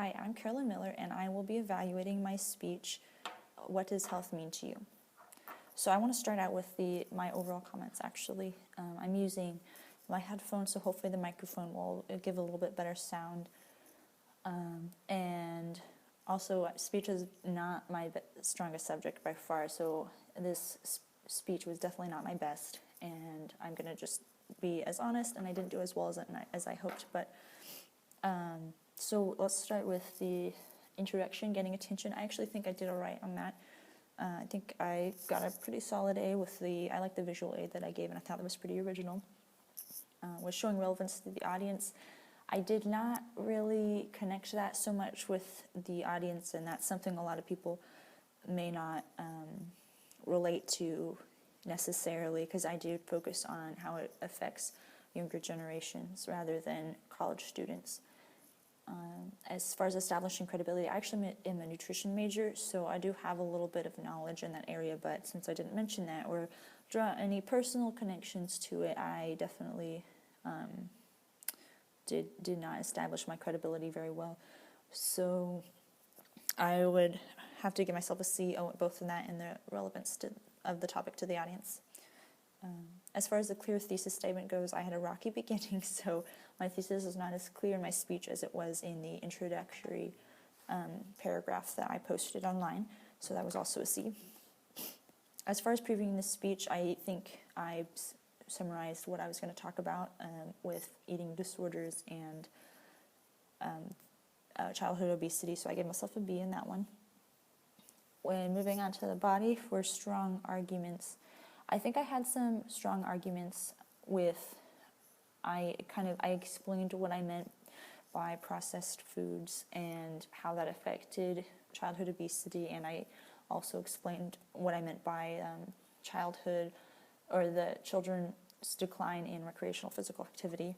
Hi, I'm Carolyn Miller, and I will be evaluating my speech, What Does Health Mean to You? So I want to start out with my overall comments, actually. I'm using my headphones, so hopefully the microphone will give a little bit better sound. And also, speech is not my strongest subject by far, so this speech was definitely not my best, and I'm going to just be as honest, and I didn't do as well as I hoped, but so let's start with the introduction, getting attention. I actually think I did all right on that. I think I got a pretty solid A with I like the visual aid that I gave, and I thought that was pretty original. Was showing relevance to the audience. I did not really connect that so much with the audience, and that's something a lot of people may not relate to necessarily, because I do focus on how it affects younger generations rather than college students. As far as establishing credibility, I actually am a nutrition major, so I do have a little bit of knowledge in that area, but since I didn't mention that or draw any personal connections to it, I definitely did not establish my credibility very well. So I would have to give myself a C, both in that and the relevance of the topic to the audience. As far as the clear thesis statement goes, I had a rocky beginning, so my thesis is not as clear in my speech as it was in the introductory paragraph that I posted online, so that was also a C. As far as previewing the speech, I think I summarized what I was going to talk about with eating disorders and childhood obesity, so I gave myself a B in that one. When moving on to the body for strong arguments, I think I had some strong arguments with, I explained what I meant by processed foods and how that affected childhood obesity, and I also explained what I meant by childhood, or the children's decline in recreational physical activity.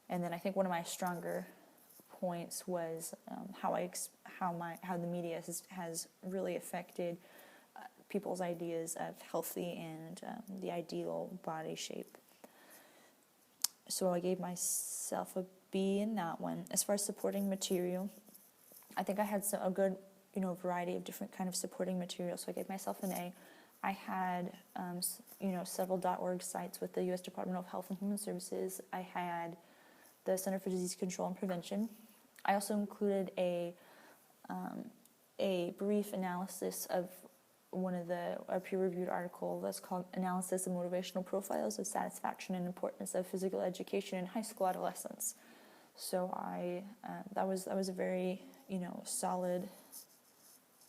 And then I think one of my stronger points was how the media has really affected people's ideas of healthy and the ideal body shape. So I gave myself a B in that one. As far as supporting material, I think I had a good variety of different kind of supporting material, so I gave myself an A. I had several .org sites with the U.S. Department of Health and Human Services. I had the Center for Disease Control and Prevention. I also included a brief analysis of a peer-reviewed article that's called Analysis of Motivational Profiles of Satisfaction and Importance of Physical Education in High School Adolescents. So that was a very solid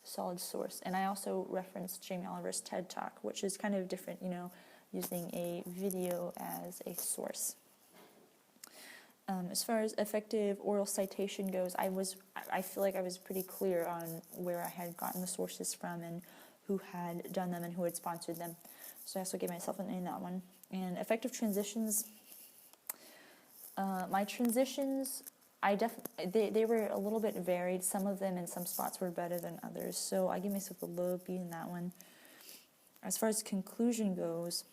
source. And I also referenced Jamie Oliver's TED Talk, which is kind of different, using a video as a source. As far as effective oral citation goes, I feel like I was pretty clear on where I had gotten the sources from and who had done them and who had sponsored them. So I also gave myself an A in that one. And effective transitions, my transitions, they were a little bit varied. Some of them in some spots were better than others. So I gave myself a low B in that one. As far as conclusion goes,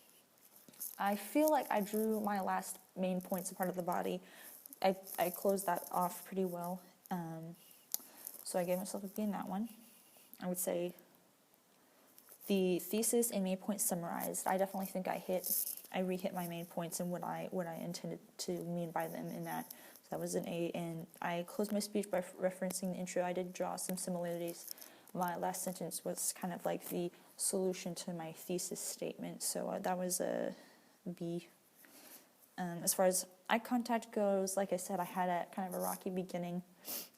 I feel like I drew my last main points a part of the body. I closed that off pretty well. So I gave myself a B in that one. I would say the thesis and main points summarized, I definitely think I re-hit my main points and what I intended to mean by them in that. So that was an A, and I closed my speech by referencing the intro. I did draw some similarities. My last sentence was kind of like the solution to my thesis statement, so that was a B. As far as eye contact goes, like I said, I had a kind of a rocky beginning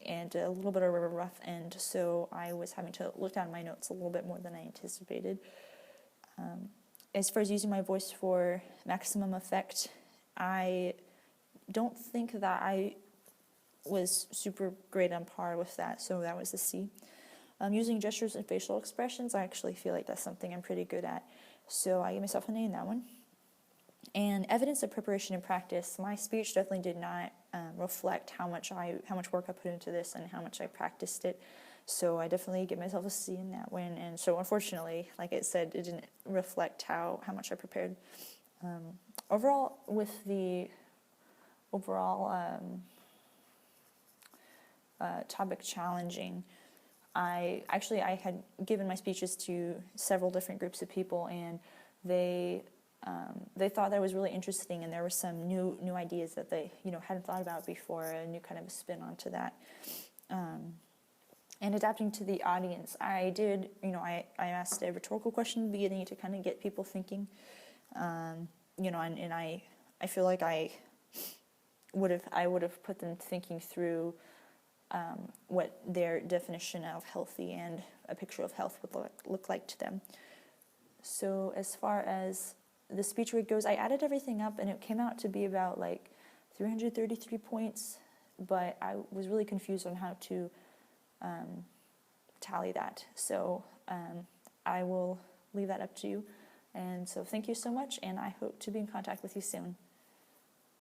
and a little bit of a rough end, so I was having to look down my notes a little bit more than I anticipated. As far as using my voice for maximum effect, I don't think that I was super great on par with that, so that was a C. Using gestures and facial expressions, I actually feel like that's something I'm pretty good at, so I gave myself an A in that one. And evidence of preparation and practice, my speech definitely did not reflect how much work I put into this and how much I practiced it. So I definitely give myself a C in that one. And so unfortunately, like I said, it didn't reflect how much I prepared. Overall, with the overall topic challenging. I had given my speeches to several different groups of people, and they thought that was really interesting, and there were some new ideas that they hadn't thought about before, a new kind of a spin onto that. And adapting to the audience, I did, I asked a rhetorical question in the beginning to kind of get people thinking, and I feel like I would have put them thinking through what their definition of healthy and a picture of health would look like to them. So as far as the speech weight goes, I added everything up, and it came out to be about like 333 points, but I was really confused on how to tally that. So I will leave that up to you. And so thank you so much, and I hope to be in contact with you soon.